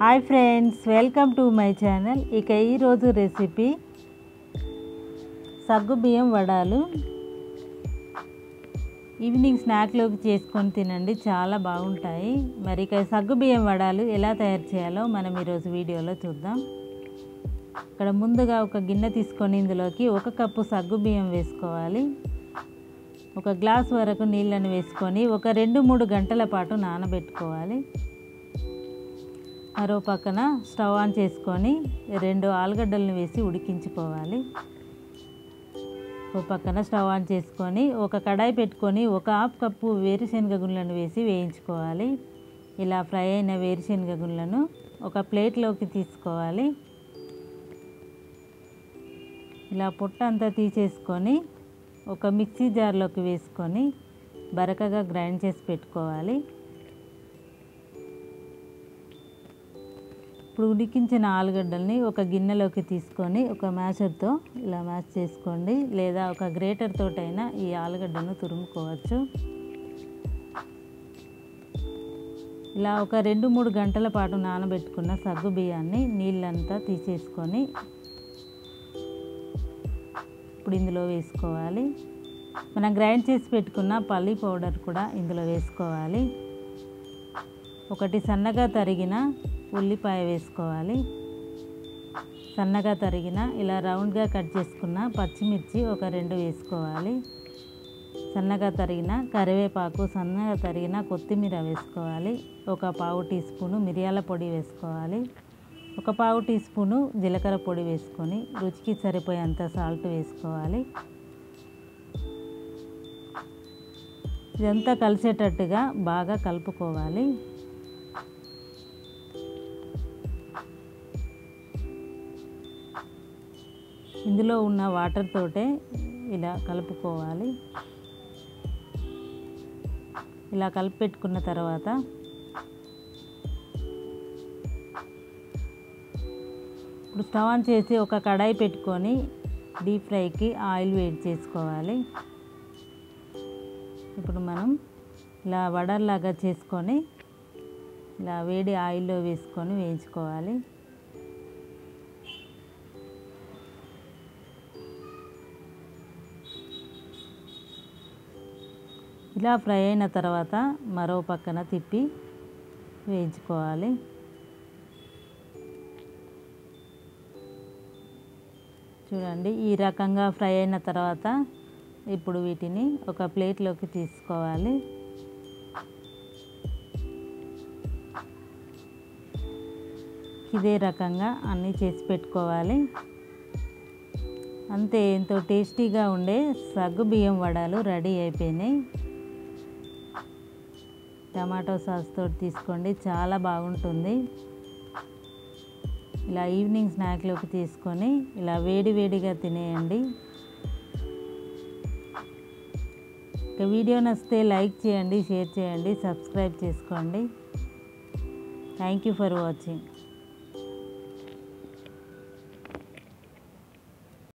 Hi friends, welcome to my channel. ఇక ఈరోజు recipe సగ్గుబియ్యం వడాలు. ఈవినింగ్ స్నాక్లోకి చేసుకొని తినండి, చాలా బాగుంటాయి. మరి ఇక సగ్గుబియ్యం వడాలు ఎలా తయారు చేయాలో మనం ఈరోజు వీడియోలో చూద్దాం. ఇక్కడ ముందుగా ఒక గిన్నె తీసుకొని ఇందులోకి 1 కప్పు సగ్గుబియ్యం వేసుకోవాలి. 1 గ్లాస్ వరకు నీళ్ళని వేసుకొని ఒక 2-3 గంటల పాటు నానబెట్టుకోవాలి. మరో పక్కన స్టవ్ ఆన్ చేసుకొని 2 ఆలుగడ్డలను వేసి ఉడికించుకోవాలి. ఓ పక్కన స్టవ్ ఆన్ చేసుకొని ఒక కడాయి పెట్టుకొని 1/2 కప్పు వేరుశనగ గుళ్ళను వేసి వేయించుకోవాలి. ఇలా ఫ్రై అయిన వేరుశనగ గుళ్ళను ఒక ప్లేట్లోకి తీసుకోవాలి. ఇలా పొట్టు అంతా తీసేసుకొని ఒక మిక్సీ జార్లోకి వేసుకొని బరకగా గ్రైండ్ చేసి పెట్టుకోవాలి. ఇప్పుడు ఉడికించిన ఆలుగడ్డల్ని ఒక గిన్నెలోకి తీసుకొని ఒక మ్యాషర్తో ఇలా మ్యాష్ చేసుకోండి, లేదా ఒక గ్రేటర్ తోటైనా ఈ ఆలుగడ్డను తురుముకోవచ్చు. ఇలా ఒక 2-3 గంటల పాటు నానబెట్టుకున్న సగ్గు బియ్యాన్ని నీళ్ళంతా తీసేసుకొని ఇప్పుడు ఇందులో వేసుకోవాలి. మనం గ్రైండ్ చేసి పెట్టుకున్న పల్లి పౌడర్ కూడా ఇందులో వేసుకోవాలి. 1 సన్నగా తరిగిన ఉల్లిపాయ వేసుకోవాలి. సన్నగా తరిగిన ఇలా రౌండ్గా కట్ చేసుకున్న పచ్చిమిర్చి ఒక 2 వేసుకోవాలి. సన్నగా తరిగిన కరివేపాకు, సన్నగా తరిగిన కొత్తిమీర వేసుకోవాలి. 1 పావు టీ స్పూను మిరియాల పొడి వేసుకోవాలి. 1 పావు టీ స్పూను జీలకర్ర పొడి వేసుకొని రుచికి సరిపోయేంత సాల్ట్ వేసుకోవాలి. ఇదంతా కలిసేటట్టుగా బాగా కలుపుకోవాలి. ఇందులో ఉన్న వాటర్ తోటే ఇలా కలుపుకోవాలి. ఇలా కలిపి పెట్టుకున్న తర్వాత ఇప్పుడు స్టవ్ ఆన్ చేసి ఒక కడాయి పెట్టుకొని డీప్ ఫ్రైకి ఆయిల్ వేడి చేసుకోవాలి. ఇప్పుడు మనం ఇలా వడల్లాగా చేసుకొని ఇలా వేడి ఆయిల్లో వేసుకొని వేయించుకోవాలి. ఇలా ఫ్రై అయిన తర్వాత మరో పక్కన తిప్పి వేయించుకోవాలి. చూడండి, ఈ రకంగా ఫ్రై అయిన తర్వాత ఇప్పుడు వీటిని ఒక ప్లేట్లోకి తీసుకోవాలి. ఇదే రకంగా అన్నీ చేసి పెట్టుకోవాలి. అంతే, ఎంతో టేస్టీగా ఉండే సగ్గుబియ్యం వడలు రెడీ అయిపోయినాయి. టమాటో సాస్ తోటి తీసుకోండి, చాలా బాగుంటుంది. ఇలా ఈవినింగ్ స్నాక్లోకి తీసుకొని ఇలా వేడివేడిగా తినేయండి. ఇక వీడియో నచ్చితే లైక్ చేయండి, షేర్ చేయండి, సబ్స్క్రైబ్ చేసుకోండి. Thank you for watching.